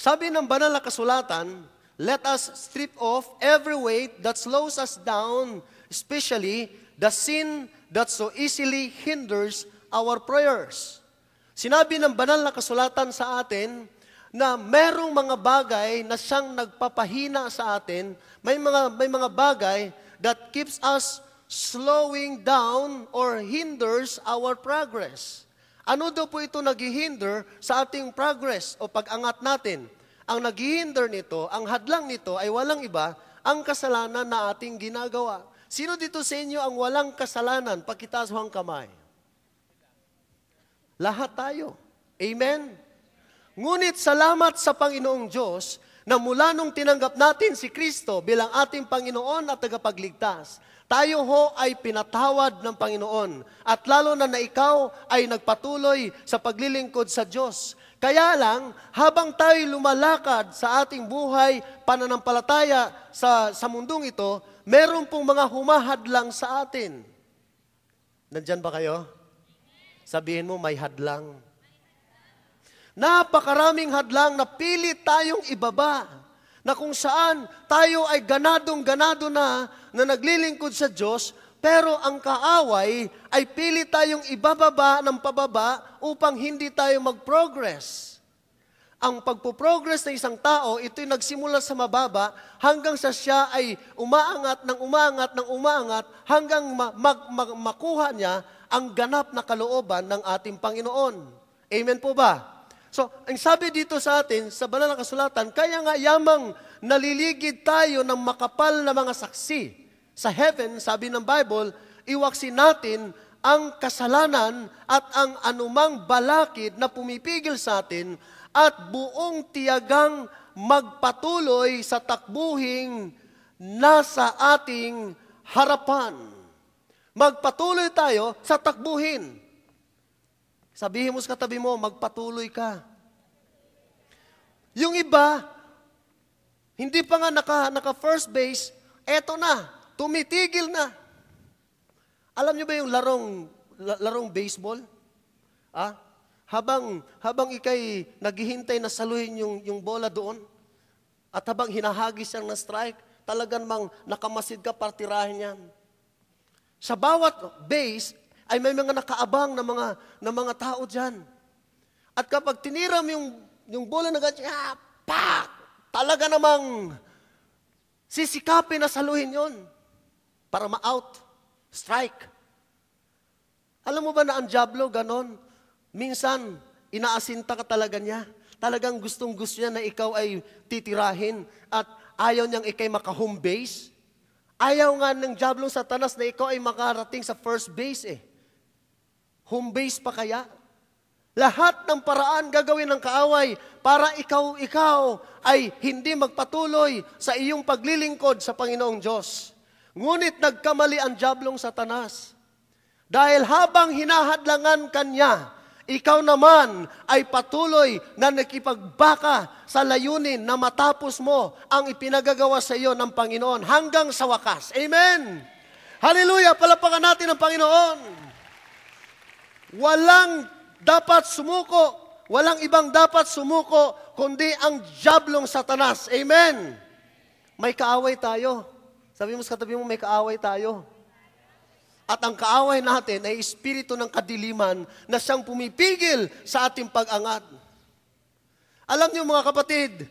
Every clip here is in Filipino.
Sabi ng banal na kasulatan, let us strip off every weight that slows us down, especially the sin that so easily hinders our prayers. Sinabi ng banal na kasulatan sa atin na merong mga bagay na siyang nagpapahina sa atin, may mga bagay that keeps us slowing down or hinders our progress. Ano daw po ito naghihinder sa ating progress o pag-angat natin? Ang naghihinder nito, ang hadlang nito ay walang iba, ang kasalanan na ating ginagawa. Sino dito sa inyo ang walang kasalanan? Pakitaas ang kamay. Lahat tayo. Amen? Ngunit salamat sa Panginoong Diyos na mula nung tinanggap natin si Kristo bilang ating Panginoon at tagapagligtas, tayo ho ay pinatawad ng Panginoon at lalo na ikaw ay nagpatuloy sa paglilingkod sa Diyos. Kaya lang, habang tayo lumalakad sa ating buhay, pananampalataya sa mundong ito, meron pong mga humahadlang sa atin. Nandyan ba kayo? Sabihin mo, may hadlang. Napakaraming hadlang na pilit tayong ibaba, na kung saan tayo ay ganadong-ganado na naglilingkod sa Diyos, pero ang kaaway ay pilit tayong ibababa ng pababa upang hindi tayo mag-progress. Ang pagpo-progress ng isang tao, ito'y nagsimula sa mababa hanggang sa siya ay umaangat hanggang makuha niya ang ganap na kalooban ng ating Panginoon. Amen po ba? So, ang sabi dito sa atin, sa banal na kasulatan, kaya nga yamang naliligid tayo ng makapal na mga saksi. Sa heaven, sabi ng Bible, iwaksin natin ang kasalanan at ang anumang balakid na pumipigil sa atin at buong tiyagang magpatuloy sa takbuhing nasa ating harapan. Magpatuloy tayo sa takbuhin. Sabihin mo sa katabi mo, magpatuloy ka. Yung iba, hindi pa nga naka first base, eto na, tumitigil na. Alam niyo ba yung larong baseball? Habang ikay naghihintay na saluhin yung bola doon, at habang hinahagis siyang na strike, talagang nakamasid ka para tirahin yan. Sa bawat base, ay may mga nakaabang na mga tao dyan. At kapag tiniram yung bola na ganyan, pak! Talaga namang sisikapin na saluhin yon para ma-out, strike. Alam mo ba na ang Diablo ganon? Minsan, inaasinta ka talaga niya. Talagang gustong-gusto niya na ikaw ay titirahin at ayaw niyang ikay maka-home base. Ayaw nga ng Diablo Satanas na ikaw ay makarating sa first base eh. Home base pa kaya? Lahat ng paraan gagawin ng kaaway para ikaw ay hindi magpatuloy sa iyong paglilingkod sa Panginoong Diyos. Ngunit nagkamali ang Diablong Satanas. Dahil habang hinahadlangan kanya, ikaw naman ay patuloy na nakipagbaka sa layunin na matapos mo ang ipinagagawa sa iyo ng Panginoon hanggang sa wakas. Amen! Hallelujah! Palapakan natin ang Panginoon. Walang dapat sumuko, walang ibang dapat sumuko, kundi ang Diablong Satanas. Amen. May kaaway tayo. Sabi mo sa katabi mo, may kaaway tayo. At ang kaaway natin ay espiritu ng kadiliman na siyang pumipigil sa ating pag-angat. Alam niyo mga kapatid,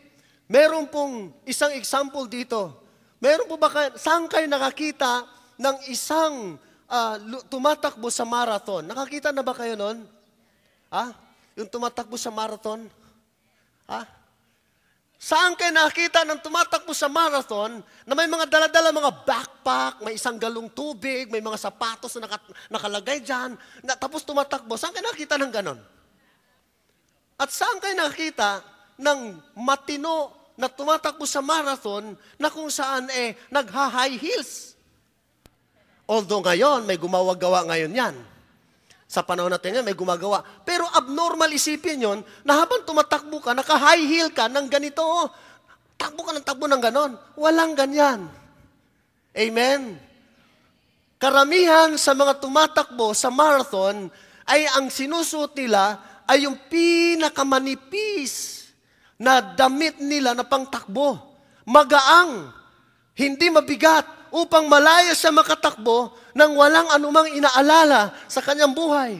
meron pong isang example dito. Meron po ba saan kayo nakakita ng isang tumatakbo sa marathon? Nakakita na ba kayo nun? Yung tumatakbo sa marathon? Saan kayo nakita ng tumatakbo sa marathon na may mga dala-dala, mga backpack, may isang galong tubig, may mga sapatos na nakalagay dyan, tapos tumatakbo? Saan kayo nakita ng ganon? At saan kayo nakita ng matino na tumatakbo sa marathon na kung saan nagha-high heels? Although ngayon, may gumawa-gawa ngayon yan. Sa panahon natin yan, may gumagawa. Pero abnormal isipin yon na habang tumatakbo ka, naka-high heel ka ng ganito, takbo ka ng takbo ng ganon. Walang ganyan. Amen? Karamihan sa mga tumatakbo sa marathon ay ang sinusuot nila ay yung pinakamanipis na damit nila na pangtakbo. Magaang, hindi mabigat, upang malaya siya makatakbo nang walang anumang inaalala sa kanyang buhay.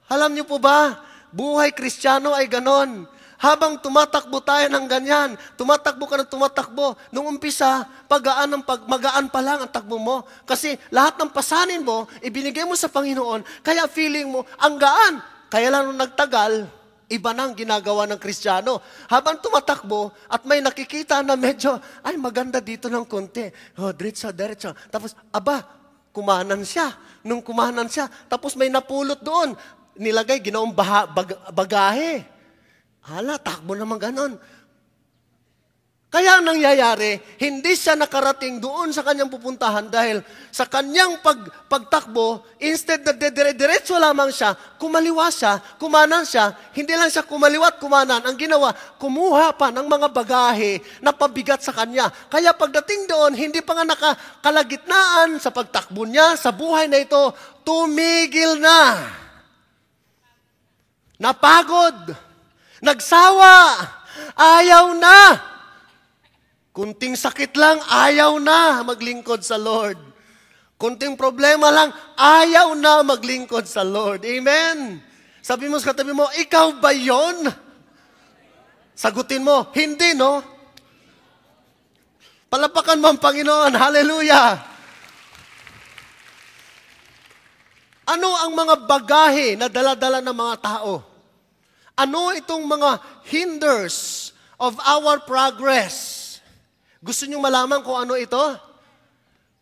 Alam niyo po ba, buhay Kristiyano ay ganon. Habang tumatakbo tayo ng ganyan, tumatakbo ka ng tumatakbo, nung umpisa, magaan pa lang ang takbo mo. Kasi lahat ng pasanin mo, ibinigay mo sa Panginoon, kaya feeling mo, ang gaan. Kaya lang nung nagtagal, iba nang ginagawa ng Kristiyano. Habang tumatakbo at may nakikita na medyo, ay maganda dito ng konti. Oh, diretso. Tapos, kumanan siya. Nung kumanan siya, tapos may napulot doon. Nilagay, ginaong bagahe. Hala, takbo naman ganon. Kaya ang nangyayari, hindi siya nakarating doon sa kanyang pupuntahan dahil sa kanyang pagtakbo, instead na diretso lamang siya, kumaliwa siya, kumanan siya, hindi lang siya kumaliwa at kumanan. Ang ginawa, kumuha pa ng mga bagahe na pabigat sa kanya. Kaya pagdating doon, hindi pa nga nakakalagitnaan sa pagtakbo niya, sa buhay na ito, tumigil na. Napagod, nagsawa, ayaw na. Kunting sakit lang, ayaw na maglingkod sa Lord. Kunting problema lang, ayaw na maglingkod sa Lord. Amen? Sabi mo sa katabi mo, ikaw ba yon? Sagutin mo, hindi, no? Palapakan mo ang Panginoon. Hallelujah! Ano ang mga bagahe na dala-dala ng mga tao? Ano itong mga hinders of our progress? Gusto nyo malaman kung ano ito?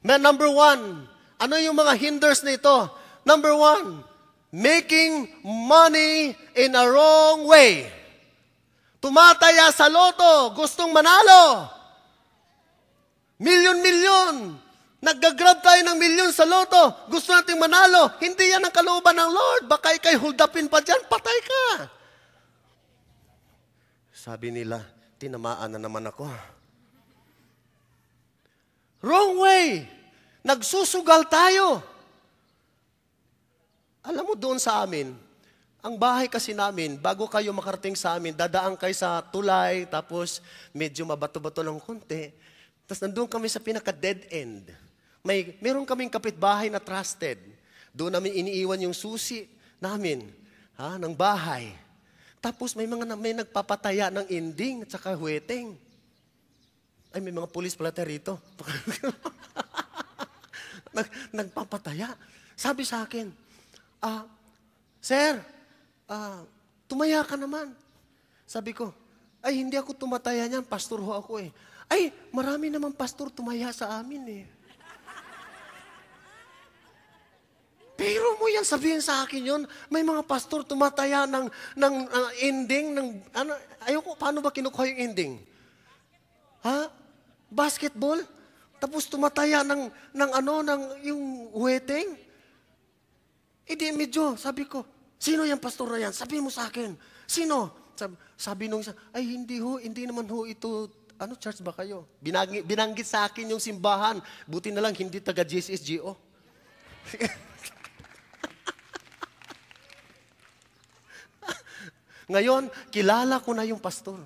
Number one, ano yung mga hinders na ito? Number one, making money in a wrong way. Tumataya sa loto, gustong manalo. Milyon-milyon. Naggagrab tayo ng milyon sa loto, gusto nating manalo. Hindi yan ang kalooban ng Lord. Baka ikay huldapin pa dyan, patay ka. Sabi nila, tinamaan na naman ako. Wrong way. Nagsusugal tayo. Alam mo doon sa amin, ang bahay kasi namin, bago kayo makarating sa amin, dadaan kayo sa tulay, tapos medyo mabato-bato ng konti. Tapos nandun kami sa pinaka-dead end. Meron kaming kapitbahay na trusted. Doon namin iniiwan yung susi namin ng bahay. Tapos may nagpapataya ng inding at saka huweteng. Ay, may mga pulis pala tayo rito. Nagpapataya. Sabi sa akin, Sir, tumaya ka naman. Sabi ko, ay, hindi ako tumataya niyan, pastor ho ako eh. Ay, marami naman pastor tumaya sa amin eh. Pero mo yan, sabihin sa akin yun, may mga pastor tumataya ng ending, ayoko, paano ba kinukuha yung ending? Basketball? Tapos tumataya ng yung weteng? Medyo, sabi ko, sino yung pastor na yan? Sabi mo sa akin, sino? Sabi nung isa, ay hindi naman ho ito, church ba kayo? Binanggit sa akin yung simbahan, buti na lang hindi taga GSSGO. Ngayon, kilala ko na yung pastor.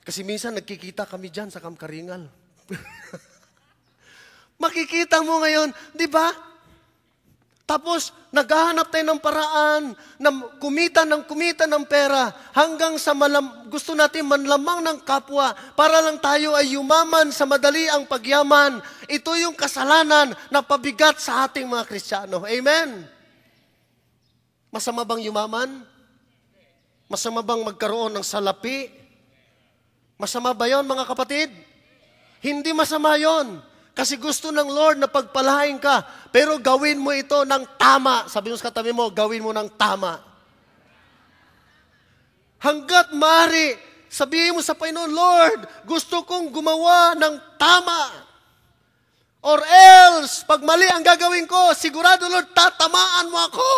Kasi minsan nagkikita kami dyan sa Kamkaringal. Makikita mo ngayon, di ba? Tapos, naghahanap tayo ng paraan na kumita ng pera hanggang sa gusto natin manlamang ng kapwa para lang tayo ay yumaman sa madali ang pagyaman. Ito yung kasalanan na pabigat sa ating mga Kristiyano. Amen? Masama bang yumaman? Masama bang magkaroon ng salapi? Masama ba yon, mga kapatid? Hindi masama yon. Kasi gusto ng Lord na pagpalain ka, pero gawin mo ito ng tama. Sabi mo sa katabi mo, gawin mo ng tama. Hanggat maaari, sabihin mo sa Panginoon, Lord, gusto kong gumawa ng tama. Or else, pag mali ang gagawin ko, sigurado, Lord, tatamaan mo ako.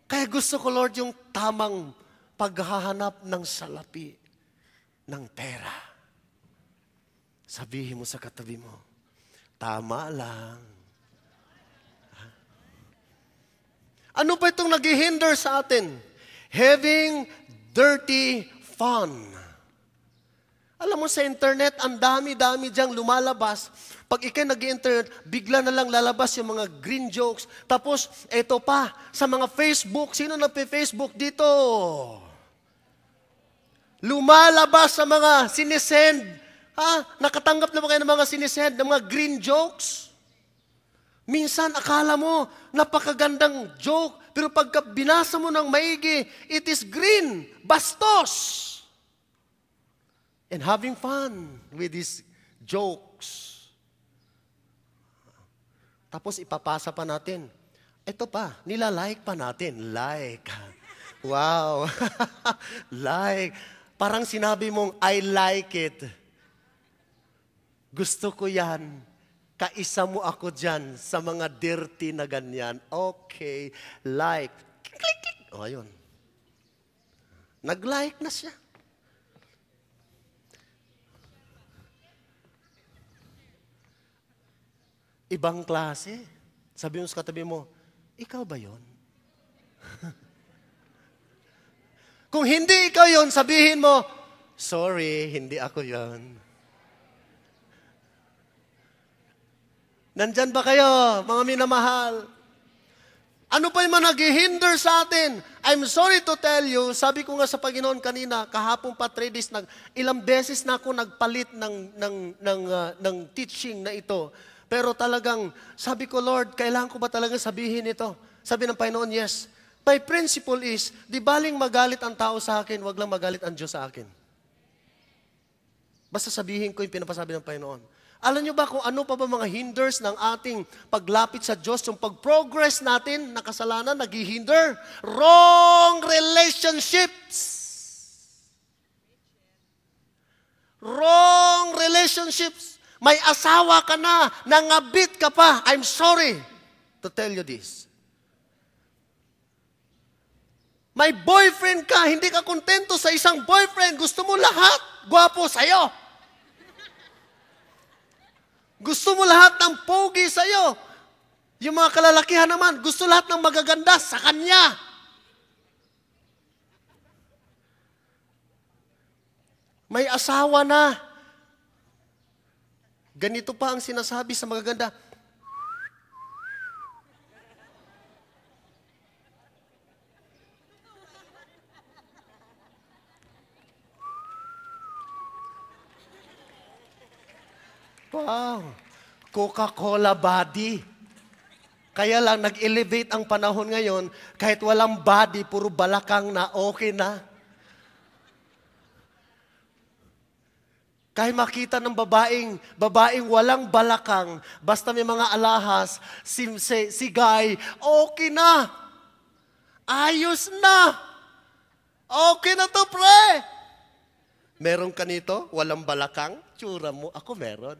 Kaya gusto ko, Lord, yung tamang paghahanap ng salapi ng pera. Sabihin mo sa katabi mo, tama lang. Ano ba itong nag-hinder sa atin? Having dirty fun. Alam mo sa internet, ang dami-dami diyang lumalabas. Pag ikay nag-internet, bigla na lang lalabas yung mga green jokes. Tapos, eto pa, sa mga Facebook, sino nagpe-Facebook dito? Lumalabas sa mga sinesend. Nakatanggap na ba kayo ng mga sinesend, ng mga green jokes? Minsan, akala mo, napakagandang joke. Pero pagka binasa mo ng maigi, it is green, bastos. And having fun with these jokes. Tapos ipapasa pa natin. Ito pa, nilalike pa natin. Like. Wow. Like. Parang sinabi mong, I like it. Gusto ko yan. Kaisa mo ako dyan sa mga dirty na ganyan. Okay. Like. Click, click. O, ayun. Nag-like na siya. Ibang klase. Sabi mo sa katabi mo, ikaw ba yon? Kung hindi ikaw yon, sabihin mo, sorry, hindi ako yon. Nandyan ba kayo, mga minamahal? Ano pa yung mga nag-hinder sa atin? I'm sorry to tell you, sabi ko nga sa Panginoon kanina, kahapon pa 3 days, ilang beses na ako nagpalit ng teaching na ito. Pero talagang, sabi ko, Lord, kailangan ko ba talaga sabihin ito? Sabi ng Panginoon, yes. My principle is, di baling magalit ang tao sa akin, wag lang magalit ang Diyos sa akin. Basta sabihin ko yung pinapasabi ng Panginoon. Alam nyo ba kung ano pa ba mga hinders ng ating paglapit sa Diyos, yung pag-progress natin na kasalanan, nag-hinder? Wrong relationships. Wrong relationships. May asawa ka na, nangabit ka pa. I'm sorry to tell you this. May boyfriend ka, hindi ka kontento sa isang boyfriend. Gusto mo lahat, gwapo sa'yo. Gusto mo lahat ng pogi sa'yo. Yung mga kalalakihan naman, gusto lahat ng magaganda sa kanya. May asawa na. Ganito pa ang sinasabi sa magaganda. Wow! Coca-Cola body. Kaya lang nag-elevate ang panahon ngayon, kahit walang body, puro balakang na okay na. Kahit makita ng babaeng walang balakang, basta may mga alahas, si guy, okay na. Ayos na. Okay na to, pre. Meron ka nito, walang balakang, tsura mo, ako meron.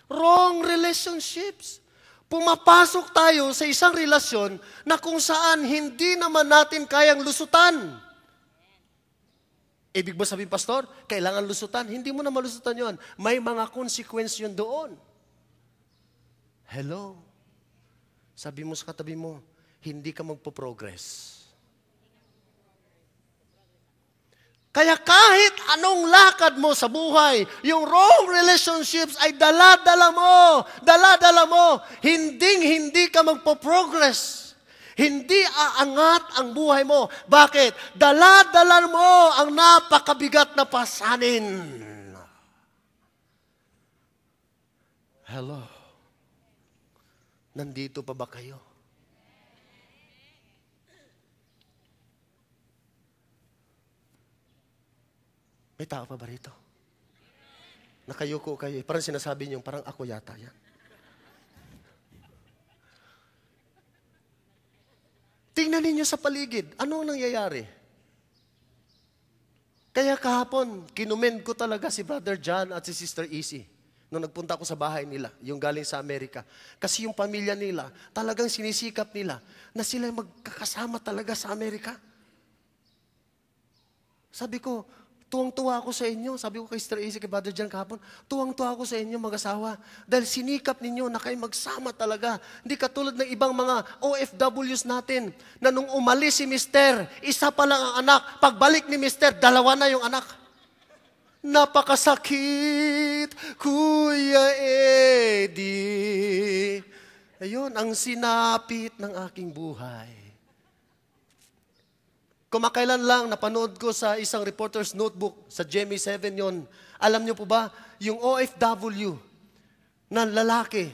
Wrong relationships. Pumapasok tayo sa isang relasyon na kung saan hindi naman natin kayang lusutan. Ibig ba sabihin, Pastor, kailangan lusutan? Hindi mo na malusutan yon. May mga consequence yun doon. Hello? Sabi mo sa katabi mo, hindi ka magpo-progress. Kaya kahit anong lakad mo sa buhay, yung wrong relationships ay dala-dala mo, hindi ka magpo-progress. Hindi aangat ang buhay mo. Bakit? Dala-dala mo ang napakabigat na pasanin. Hello? Nandito pa ba kayo? May tao pa ba rito? Nakayuko kayo. Parang sinasabi niyo, parang ako yata yan. Tingnan ninyo sa paligid. Ano ang nangyayari? Kaya kahapon, kinumend ko talaga si Brother John at si Sister Izzy nung nagpunta ako sa bahay nila, yung galing sa Amerika. Kasi yung pamilya nila, talagang sinisikap nila na sila magkakasama talaga sa Amerika. Sabi ko, Tuwang-tuwa ako sa inyo. Sabi ko kay Sister AC, kay Brother John kahapon, tuwang-tuwa ako sa inyo mag-asawa. Dahil sinikap ninyo na kayo magsama talaga. Hindi katulad ng ibang mga OFWs natin na nung umalis si Mister, isa pa lang ang anak. Pagbalik ni Mister, dalawa na yung anak. Napakasakit, Kuya Eddie. Ayun, ang sinapit ng aking buhay. Kumakailan lang, napanood ko sa isang reporter's notebook, sa GMA 7 yon. Alam niyo po ba, yung OFW na lalaki,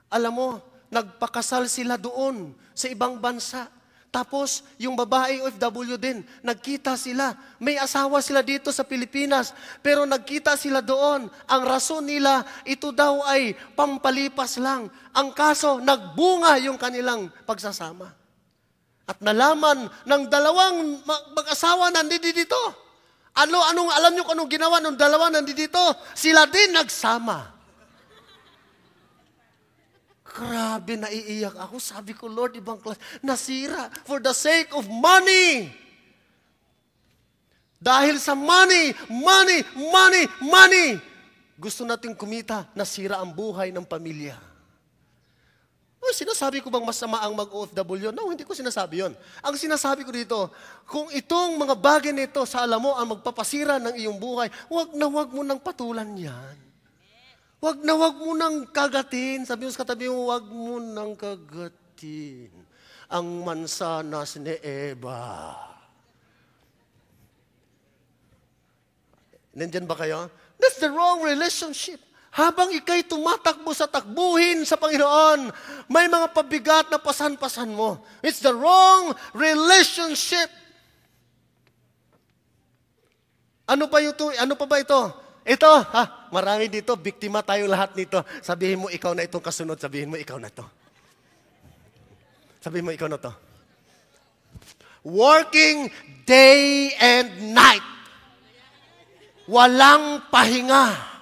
alam mo, nagpakasal sila doon sa ibang bansa. Tapos, yung babae OFW din, nagkita sila. May asawa sila dito sa Pilipinas, pero nagkita sila doon. Ang rason nila, ito daw ay pampalipas lang. Ang kaso, nagbunga yung kanilang pagsasama. At nalaman ng dalawang mag-asawa nandito dito. Alam niyo kung anong ginawa ng dalawa nandito? Sila din nagsama. Grabe, naiiyak ako. Sabi ko, Lord, ibang class, nasira for the sake of money. Dahil sa money. Gusto nating kumita, nasira ang buhay ng pamilya. Sinasabi ko bang masama ang mag-OFW? No, hindi ko sinasabi yon. Ang sinasabi ko dito, kung itong mga bagay nito sa alam mo ang magpapasira ng iyong buhay, wag mo nang patulan yan. Wag mo nang kagatin. Sabi mo sa katabi mo, wag mo nang kagatin ang mansanas ni Eva. Nandyan ba kayo? That's the wrong relationship. Habang ikay tumatakbo sa takbuhin sa Panginoon, may mga pabigat na pasan-pasan mo. It's the wrong relationship. Ano pa ba ito? Ito, marami dito, biktima tayo lahat nito. Sabihin mo, ikaw na itong kasunod. Sabihin mo, ikaw na to. Sabihin mo, ikaw na to. Working day and night. Walang pahinga.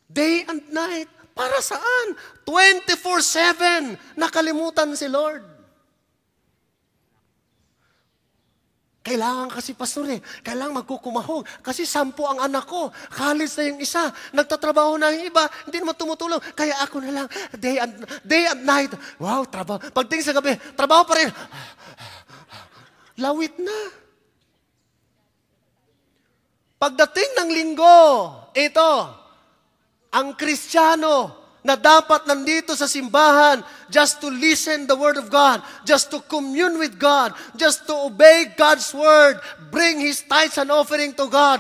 Day and night. Para saan? 24/7. Nakalimutan si Lord. Kailangan kasi, pastor kailangan magkukumahog. Kasi 10 ang anak ko. College na yung isa. Nagtatrabaho na yung iba. Hindi naman tumutulong. Kaya ako na lang, day and night. Wow, trabaho. Pagtingin sa gabi, trabaho pa rin. Lawit na. Pagdating ng linggo, ito, ang Kristiyano na dapat nandito sa simbahan just to listen the Word of God, just to commune with God, just to obey God's Word, bring His tithes and offering to God,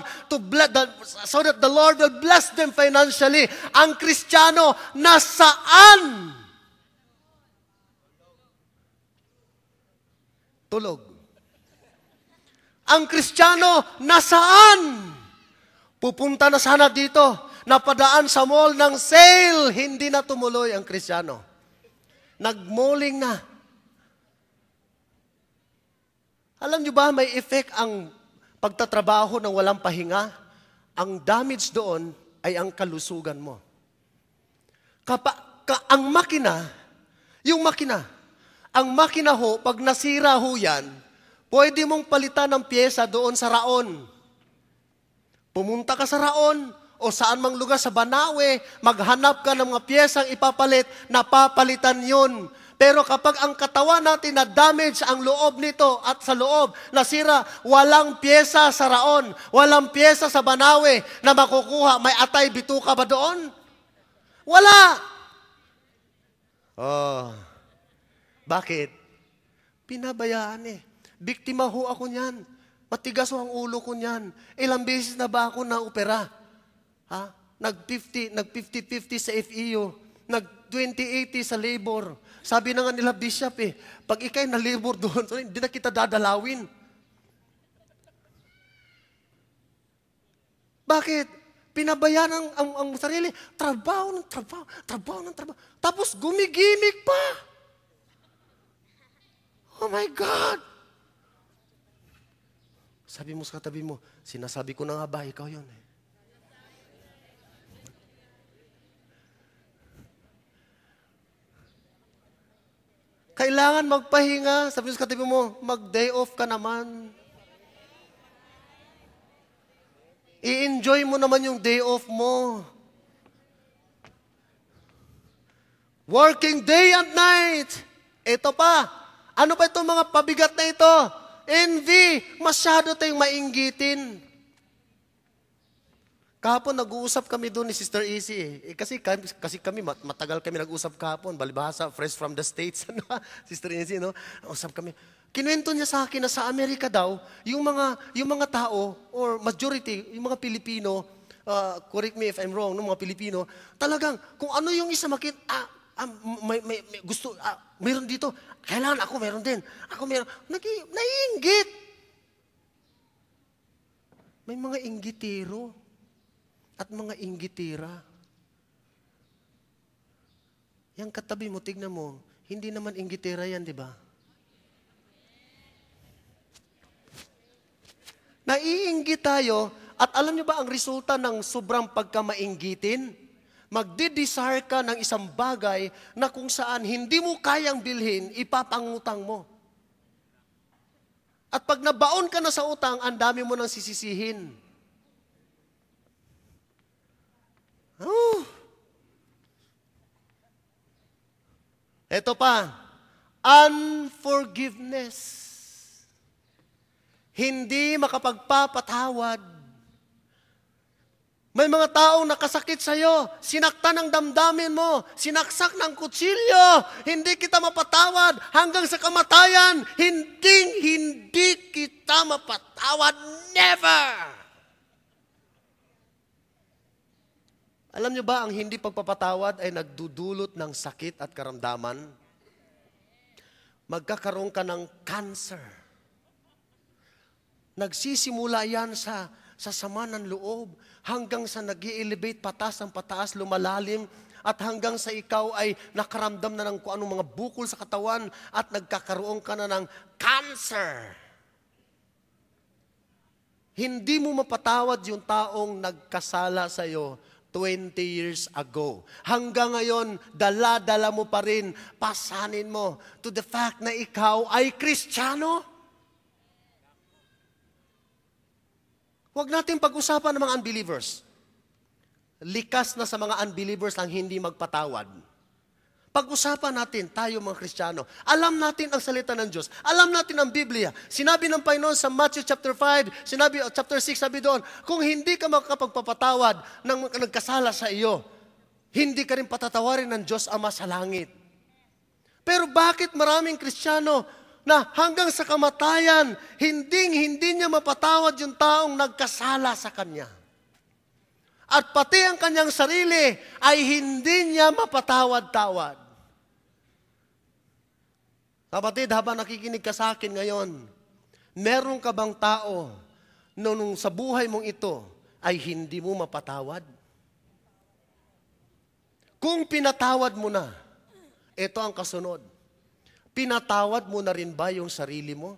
so that the Lord will bless them financially. Ang Kristiyano, nasaan? Tulog. Ang Kristiyano, nasaan? Pupunta na sana dito. Napadaan sa mall ng sale, hindi na tumuloy ang Kristiyano. Nagmalling na. Alam niyo ba, may effect ang pagtatrabaho ng walang pahinga? Ang damage doon ay ang kalusugan mo. Ang makina ho, pag nasira ho yan, pwede mong palitan ng pyesa doon sa Raon. Pumunta ka sa Raon, o saan mang lugar sa Banawe, maghanap ka ng mga piyesang ipapalit, napapalitan yun. Pero kapag ang katawan natin na damage ang loob nito at sa loob, nasira, walang piyesa sa Raon, walang piyesa sa Banawe na makukuha, may atay, bituka ba doon? Wala! Bakit? Pinabayaan Biktima ho ako niyan. Matigas ho ang ulo ko niyan. Ilang beses na ba ako na-opera? Nag-50-50 sa FEU, nag-20-80 sa labor. Sabi na nga nila, Bishop pag ikay na labor doon, hindi na kita dadalawin. Bakit? Pinabayaan ang sarili. Trabaho ng trabaho. Tapos gumigimik pa. Oh my God! Sabi mo sa katabi mo, sinasabi ko na nga ba, ikaw yun Kailangan magpahinga. Sabi mo sa katabi mo, mag-day off ka naman. I-enjoy mo naman yung day off mo. Working day and night. Ito pa. Ano pa itong mga pabigat na ito? Envy. Masyado tayong mainggitin. Kahapon nag-uusap kami doon ni Sister Izzy. Kasi kami, matagal kami nag-usap kahapon. Balibhasa, fresh from the States. Sister Izzy, no? Usap kami. Kinuwento niya sa akin na sa Amerika daw, yung mga tao, or majority, yung mga Pilipino, correct me if I'm wrong, no, mga Pilipino, talagang, kung ano yung isa may gusto, mayroon dito, kailangan ako mayroon din. Ako mayroon, naiinggit. May mga inggitero at mga inggitira. Yang katabi mo, tignan mo, hindi naman inggitira yan, di ba? Naiinggit tayo, at alam niyo ba ang resulta ng sobrang pagkamainggitin? Magdi-desire ka ng isang bagay na kung saan hindi mo kayang bilhin, ipapangutang mo. At pag nabaon ka na sa utang, ang dami mo nang sisisihin. Ito pa, unforgiveness. Hindi makapagpapatawad. May mga taong nakasakit sa'yo, sinaktan ng damdamin mo, sinaksak ng kutsilyo, hindi kita mapatawad hanggang sa kamatayan, hindi kita mapatawad, never! Alam niyo ba, ang hindi pagpapatawad ay nagdudulot ng sakit at karamdaman? Magkakaroon ka ng cancer. Nagsisimula yan sa sama ng loob, hanggang sa nag-i-elevate pataas, lumalalim, at hanggang sa ikaw ay nakaramdam na ng kung anong mga bukol sa katawan at nagkakaroon ka na ng cancer. Hindi mo mapatawad yung taong nagkasala sa iyo 20 years ago. Hanggang ngayon, dala-dala mo pa rin, pasanin mo to the fact na ikaw ay Kristiyano. Huwag natin pag-usapan ng mga unbelievers. Likas na sa mga unbelievers ang hindi magpatawad. Pag-usapan natin, tayo mga Kristiyano. Alam natin ang salita ng Diyos. Alam natin ang Biblia. Sinabi ng Panginoon sa Matthew chapter 5, chapter 6, sabi doon, kung hindi ka makapagpapatawad ng nagkasala sa iyo, hindi ka rin patatawarin ng Diyos Ama sa langit. Pero bakit maraming Kristiyano na hanggang sa kamatayan, hindi niya mapatawad yung taong nagkasala sa kanya? At pati ang kanyang sarili ay hindi niya mapatawad-tawad. Kapatid, habang nakikinig ka sa akin ngayon, meron ka bang tao nung sa buhay mong ito ay hindi mo mapatawad? Kung pinatawad mo na, ito ang kasunod. Pinatawad mo na rin ba yung sarili mo?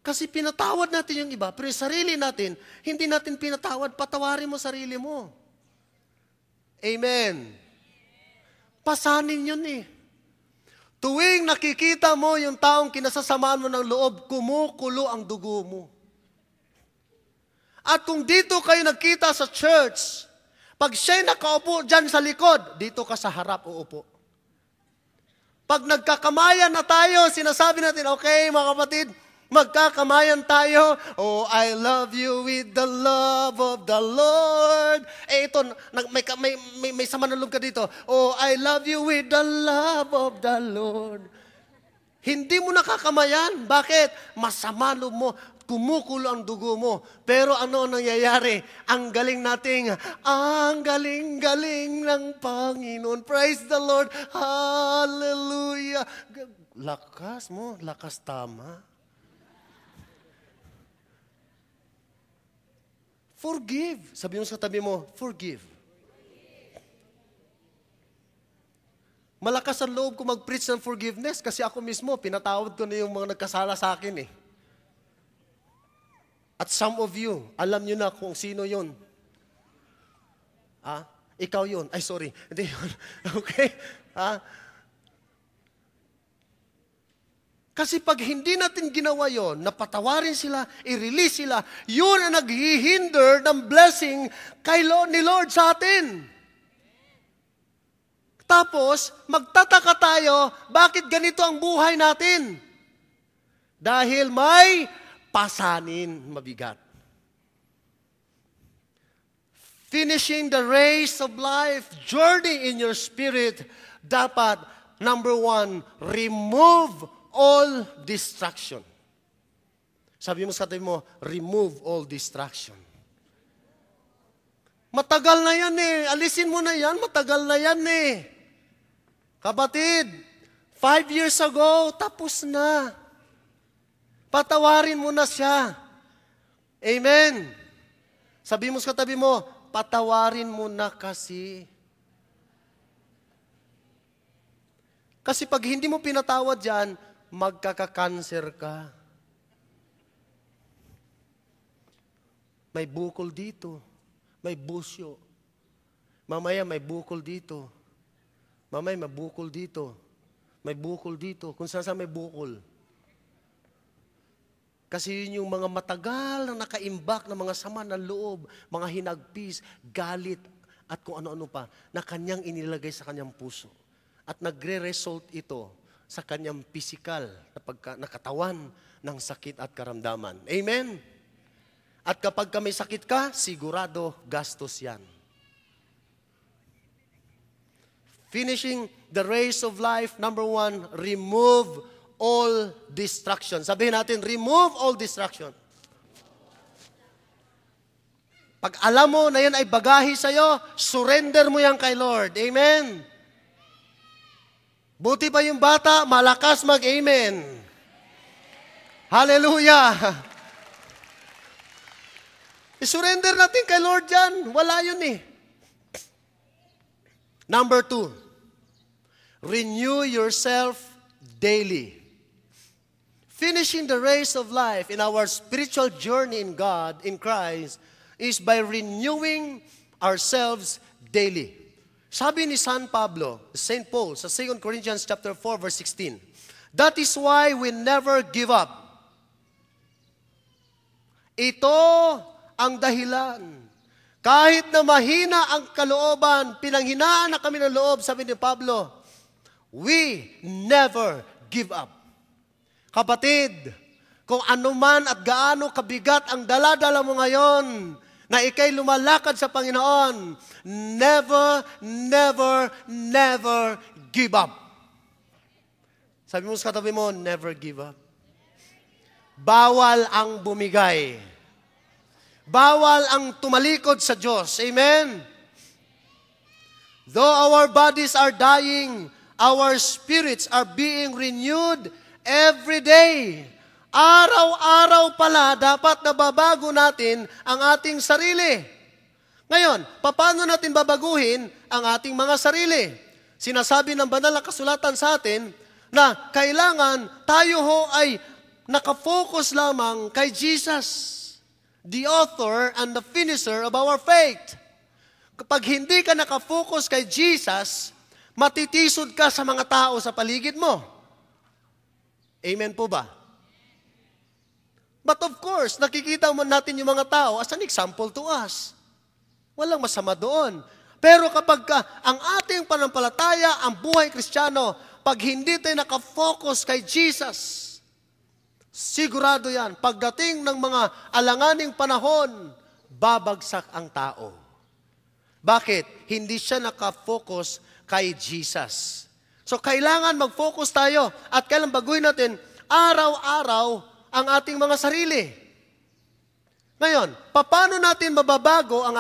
Kasi pinatawad natin yung iba, pero yung sarili natin, hindi natin pinatawad, patawarin mo sarili mo. Amen. Pasanin yun eh. Tuwing nakikita mo yung taong kinasasamaan mo ng loob, kumukulo ang dugo mo. At kung dito kayo nagkita sa church, pag siya'y nakaupo dyan sa likod, dito ka sa harap uupo. Pag nagkakamayan na tayo, sinasabi natin, okay mga kapatid, magkakamayan tayo. Oh, I love you with the love of the Lord. Eh ito, may sama ng loob ka dito. Oh, I love you with the love of the Lord. Hindi mo nakakamayan. Bakit? Masama loob mo. Kumukulo ang dugo mo. Pero ano ang nangyayari? Ang galing ng Panginoon. Praise the Lord. Hallelujah. Lakas mo, lakas tama. Forgive. Sabi mo sa tabi mo, forgive. Malakas ang loob ko mag-preach ng forgiveness kasi ako mismo, pinatawad ko na yung mga nagkasala sa akin eh. At some of you, alam nyo na kung sino yun. Ikaw yun. Ay, sorry. Hindi yun. Okay? Kasi pag hindi natin ginawa yon, napatawarin sila, i-release sila, yun ang naghihinder ng blessing ni Lord sa atin. Tapos, magtataka tayo, bakit ganito ang buhay natin? Dahil may pasanin mabigat. Finishing the race of life, journey in your spirit, dapat, number 1, remove all distraction. Sabi mo sa tabi mo, remove all distraction. Matagal na yan eh. Alisin mo na yan, matagal na yan eh. Kapatid, 5 years ago, tapos na. Patawarin mo na siya. Amen. Sabi mo sa tabi mo, patawarin mo na kasi. Kasi pag hindi mo pinatawad yan, magkaka-cancer ka. May bukol dito. May busyo. Mamaya may bukol dito. Mamaya may bukol dito. May bukol dito. Kung saan may bukol. Kasi yun yung mga matagal na nakaimbak ng mga sama ng loob, mga hinagpis, galit, at kung ano-ano pa, na kanyang inilagay sa kanyang puso. At nagre-result ito sa kanyang physical na katawan ng sakit at karamdaman. Amen? At kapag may sakit ka, sigurado gastos yan. Finishing the race of life, number 1, remove all distraction. Sabihin natin, remove all distraction. Pag alam mo na yan ay bagahe sa'yo, surrender mo yan kay Lord. Amen? Buti pa yung bata, malakas mag-amen. Hallelujah! I-surrender natin kay Lord yan. Wala yun eh. Number 2, renew yourself daily. Finishing the race of life in our spiritual journey in God, in Christ, is by renewing ourselves daily. Sabi ni St. Paul, sa 2 Corinthians chapter 4, verse 16, that is why we never give up. Ito ang dahilan. Kahit na mahina ang kalooban, pinanghinaan na kami ng loob, sabi ni Pablo, we never give up. Kapatid, kung ano man at gaano kabigat ang dala-dala mo ngayon, na ikay lumalakad sa Panginoon, never, never, never give up. Sabi mo sa katabi mo, never give up. Bawal ang bumigay. Bawal ang tumalikod sa Diyos. Amen? Though our bodies are dying, our spirits are being renewed every day. Araw-araw pala, dapat nababago natin ang ating sarili. Ngayon, paano natin babaguhin ang ating mga sarili? Sinasabi ng banal na kasulatan sa atin na kailangan tayo ho ay nakafocus lamang kay Jesus, the author and the finisher of our faith. Kapag hindi ka nakafocus kay Jesus, matitisod ka sa mga tao sa paligid mo. Amen po ba? But of course, nakikita mo natin yung mga tao as an example to us. Walang masama doon. Pero kapag ang ating panampalataya, ang buhay Kristiyano, pag hindi tayo nakafocus kay Jesus, sigurado yan, pagdating ng mga alanganing panahon, babagsak ang tao. Bakit? Hindi siya nakafocus kay Jesus. So kailangan mag-focus tayo at kailangan baguhin natin araw-araw ang ating mga sarili. Ngayon, paano natin mababago ang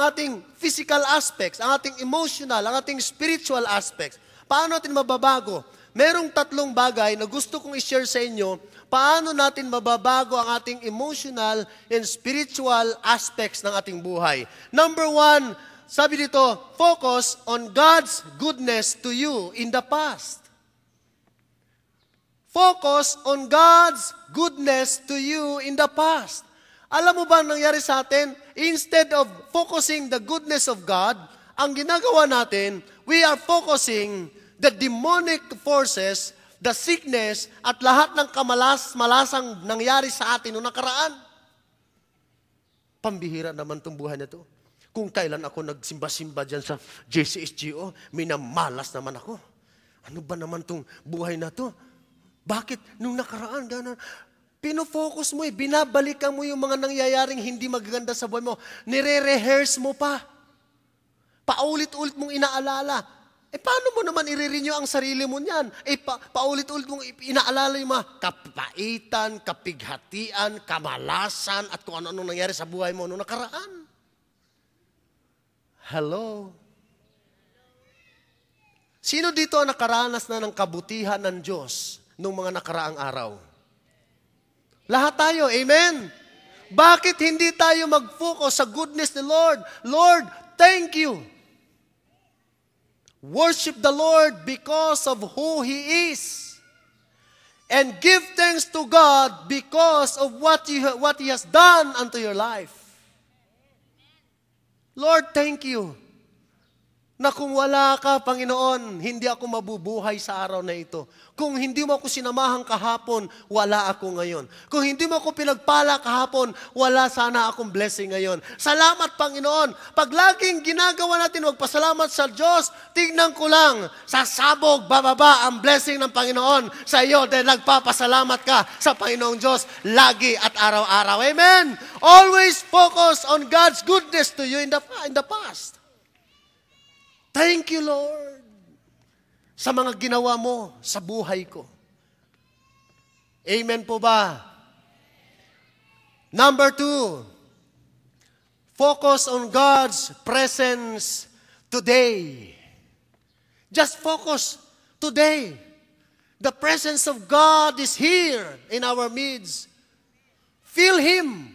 ating physical aspects, ang ating emotional, ang ating spiritual aspects? Paano natin mababago? Merong 3 bagay na gusto kong i-share sa inyo, paano natin mababago ang ating emotional and spiritual aspects ng ating buhay. Number 1, sabi dito, focus on God's goodness to you in the past. Focus on God's goodness to you in the past. Alam mo ba ang nangyari sa atin? Instead of focusing the goodness of God, ang ginagawa natin, we are focusing the demonic forces the sickness, at lahat ng malasang nangyari sa atin noong nakaraan. Pambihira naman itong buhay na ito. Kung kailan ako nagsimba-simba dyan sa JCSGO, minamalas naman ako. Ano ba naman itong buhay na ito? Bakit nung nakaraan, gano'n? Pinofocus mo binabalikan mo yung mga nangyayaring hindi magaganda sa buhay mo. Nire-rehearse mo pa. Paulit-ulit mong inaalala. Paano mo naman i-renew ang sarili mo niyan? Paulit-ulit mong inaalala yung mga kapaitan, kapighatian, kamalasan, at kung ano-ano nangyari sa buhay mo noong nakaraan. Hello? Sino dito ang nakaranas na ng kabutihan ng Diyos noong mga nakaraang araw? Lahat tayo, amen? Bakit hindi tayo mag-focus sa goodness ni Lord? Lord, thank you. Worship the Lord because of who He is. And give thanks to God because of what He has done unto your life. Lord, thank you na kung wala ka, Panginoon, hindi ako mabubuhay sa araw na ito. Kung hindi mo ako sinamahan kahapon, wala ako ngayon. Kung hindi mo ako pinagpala kahapon, wala sana akong blessing ngayon. Salamat, Panginoon. Pag laging ginagawa natin magpasalamat sa Diyos, tignan ko lang, sasabog, bababa ang blessing ng Panginoon sa iyo dahil nagpapasalamat ka sa Panginoong Diyos lagi at araw-araw. Amen? Always focus on God's goodness to you in the past. Thank you, Lord, sa mga ginawa mo sa buhay ko. Amen po ba? Number 2, focus on God's presence today. Just focus today. The presence of God is here in our midst. Feel Him.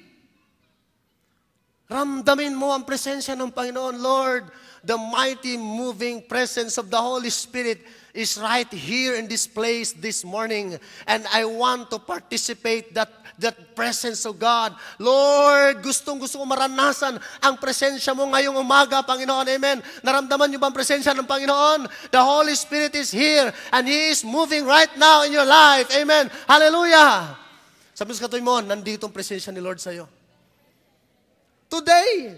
Ramdamin mo ang presensya ng Panginoon. Lord, the mighty moving presence of the Holy Spirit is right here in this place this morning. And I want to participate that presence of God. Lord, gustong-gusto ko maranasan ang presensya mo ngayong umaga, Panginoon. Amen. Naramdaman niyo ba ang presensya ng Panginoon? The Holy Spirit is here and He is moving right now in your life. Amen. Hallelujah. Sabi sa katuloy mo, nandito ang presensya ni Lord sa iyo. Today,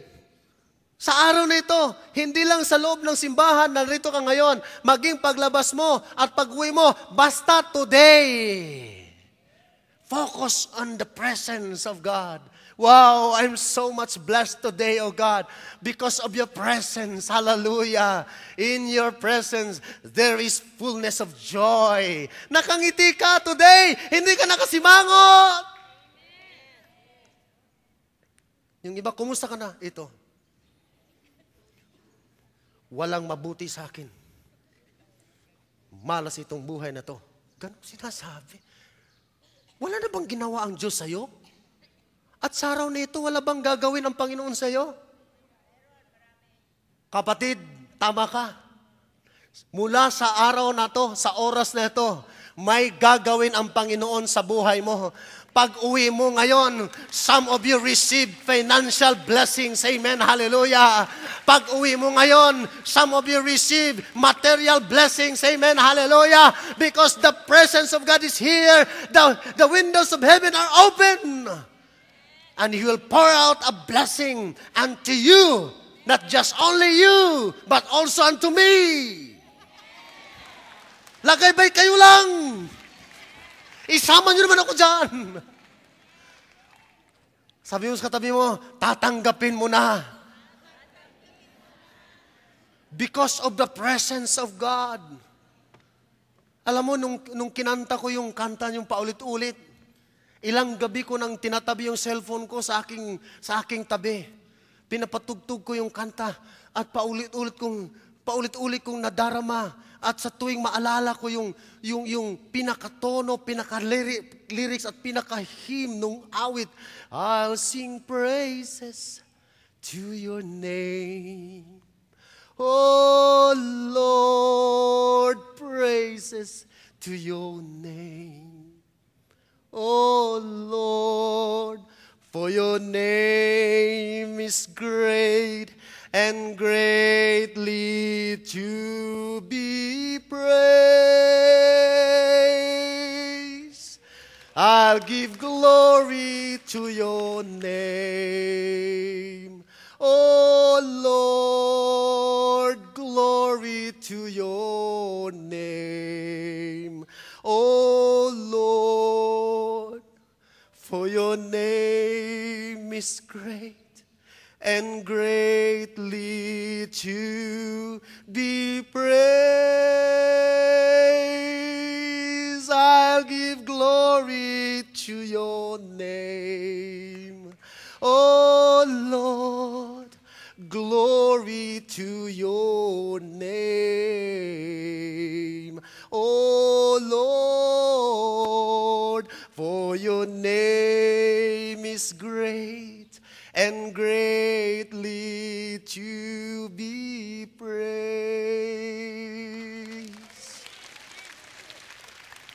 sa araw na ito, hindi lang sa loob ng simbahan, narito ka ngayon, maging paglabas mo at pag-uwi mo, basta today. Focus on the presence of God. Wow, I'm so much blessed today, oh God, because of your presence. Hallelujah. In your presence, there is fullness of joy. Nakangiti ka today, hindi ka nakasimangot. Yung iba, kumusta ka na? Ito. Walang mabuti sa akin. Malas itong buhay na to. Ganun sinasabi. Wala na bang ginawa ang Diyos sa'yo? At sa araw na ito, wala bang gagawin ang Panginoon sa'yo? Kapatid, tama ka. Mula sa araw na to, sa oras na ito, may gagawin ang Panginoon sa buhay mo. Pag-uwi mo ngayon, some of you receive financial blessings. Amen. Hallelujah. Pag-uwi mo ngayon, some of you receive material blessings. Amen. Hallelujah. Because the presence of God is here. The windows of heaven are open. And He will pour out a blessing unto you. Not just only you, but also unto me. Lagay-bay kayo lang. Isama nyo naman ako dyan. Sabi mo sa katabi mo, tatanggapin mo na. Because of the presence of God. Alam mo, nung kinanta ko yung kanta yung paulit-ulit, ilang gabi ko nang tinatabi yung cellphone ko sa aking tabi. Pinapatugtog ko yung kanta at paulit-ulit kong nadarama. At sa tuwing maalala ko yung pinakatono, pinaka-lyrics at pinaka-hymn nung awit, I'll sing praises to your name. Oh Lord, praises to your name. Oh Lord, for your name is great and greatly to be praised. give glory to your name. Oh Lord, glory to your name. Oh Lord, for your name is great and greatly to be praised. I'll give glory to your name. Oh Lord, glory to your name. Oh Lord, for your name is great and greatly to be praised.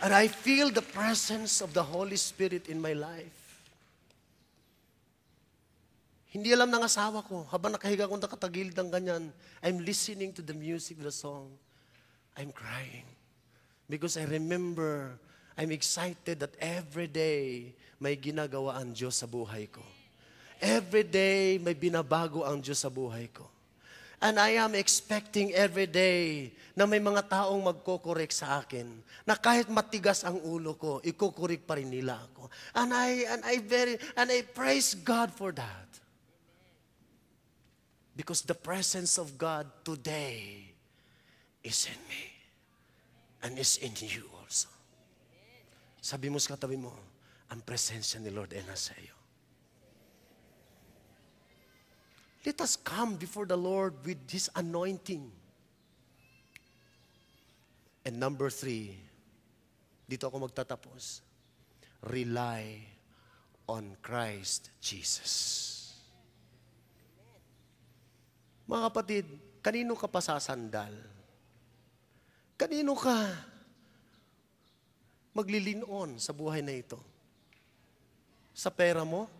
And I feel the presence of the Holy Spirit in my life. Hindi alam ng asawa ko, habang nakahiga akong nakatagilid ng ganyan, I'm listening to the music of the song. I'm crying. Because I remember, I'm excited that every day may ginagawa ang Diyos sa buhay ko. Every day may binabago ang Diyos sa buhay ko. And I am expecting every day na may mga taong magkokorek sa akin, na kahit matigas ang ulo ko, ikokorek pa rin nila ako. And I praise God for that. Because the presence of God today is in me and is in you also. Sabi mo sa katabi mo, ang presensya ni Lord ay nasa iyo. Let us come before the Lord with His anointing. And number 3, dito ako magtatapos, rely on Christ Jesus. Mga kapatid, kanino ka pa sasandal? Kanino ka maglilinon sa buhay na ito? Sa pera mo?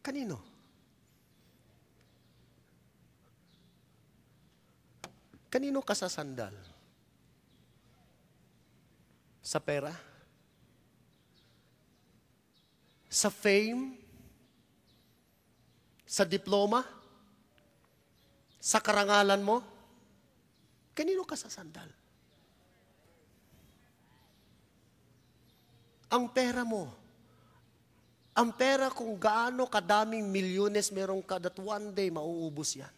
Kanino? Kanino ka sasandal? Sa pera? Sa fame? Sa diploma? Sa karangalan mo? Kanino ka sasandal? Ang pera mo. Ang pera kung gaano kadaming milyones meron ka, that one day mauubos yan.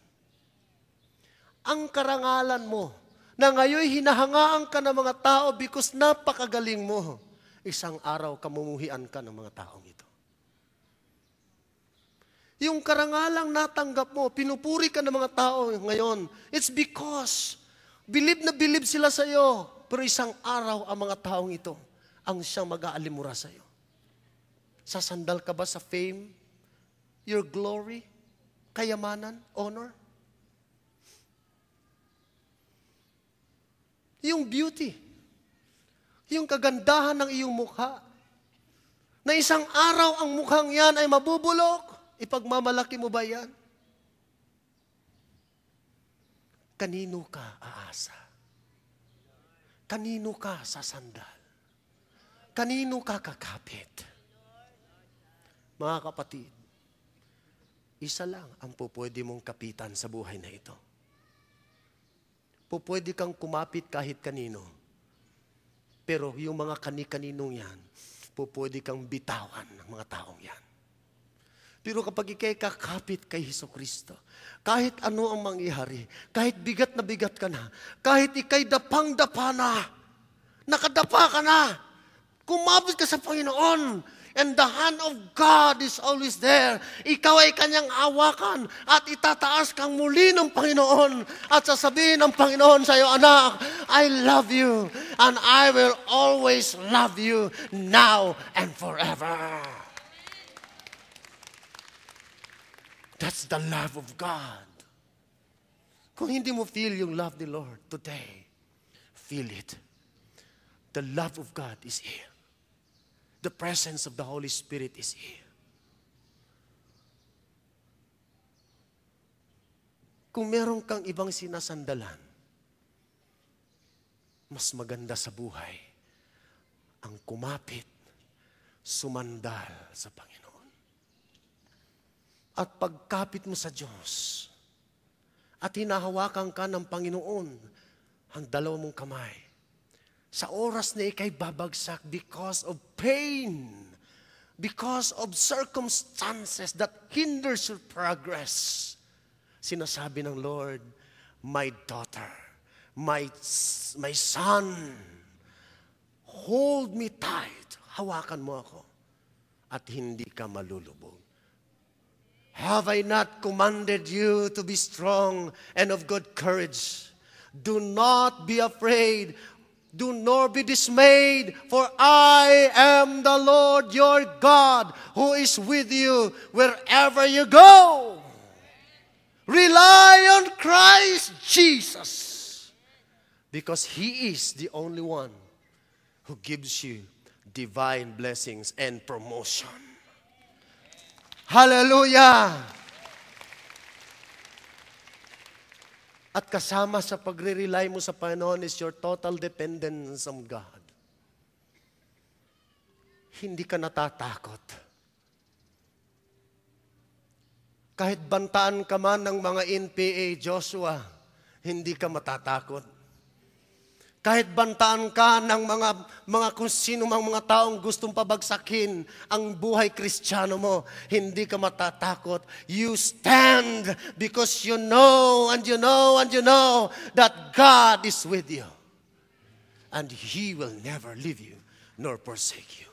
Ang karangalan mo, na ngayon hinahangaan ka ng mga tao because napakagaling mo, isang araw kamumuhian ka ng mga taong ito. Yung karangalang natanggap mo, pinupuri ka ng mga tao ngayon, it's because bilib na bilib sila sa iyo, pero isang araw ang mga taong ito ang siyang mag-aalimura sa iyo. Sasandal ka ba sa fame, your glory, kayamanan, honor? Yung beauty, yung kagandahan ng iyong mukha, na isang araw ang mukhang yan ay mabubulok, ipagmamalaki mo ba yan? Kanino ka aasa? Kanino ka sasandal? Kanino ka kakapit? Mga kapatid, isa lang ang pupwede mong kapitan sa buhay na ito. Pupwede kang kumapit kahit kanino. Pero yung mga kani-kaninong yan, pupwede kang bitawan ng mga taong yan. Pero kapag ikay kakapit kay Hesukristo, kahit ano ang mangyari, kahit bigat na bigat ka na, kahit ikay dapang-dapa na, nakadapa ka na, kumapit ka sa Panginoon, and the hand of God is always there. Ikaw ay kanyang awakan at itataas kang muli ng Panginoon at sasabihin ng Panginoon sa iyo, anak, I love you and I will always love you now and forever. That's the love of God. Kung hindi mo feel yung love ni Lord today, feel it. The love of God is here. The presence of the Holy Spirit is here. Kung meron kang ibang sinasandalan, mas maganda sa buhay ang kumapit sumandal sa Panginoon. At pagkapit mo sa Diyos, at hinahawakan ka ng Panginoon, ang dalawa mong kamay, sa oras na ikay babagsak because of pain, because of circumstances that hinders your progress, sinasabi ng Lord, my daughter, my son, hold me tight. Hawakan mo ako at hindi ka malulubog. Have I not commanded you to be strong and of good courage? Do not be afraid. Do nor be dismayed, for I am the Lord your God, who is with you wherever you go. Rely on Christ Jesus, because He is the only one who gives you divine blessings and promotion. Hallelujah! At kasama sa pagre-rely mo sa Panginoon is your total dependence on God. Hindi ka natatakot. Kahit bantaan ka man ng mga NPA, Joshua, hindi ka matatakot. Kahit bantaan ka ng mga kung sino mang mga taong gustong pabagsakin ang buhay Kristiyano mo, hindi ka matatakot. You stand because you know and you know and you know that God is with you. And He will never leave you nor forsake you.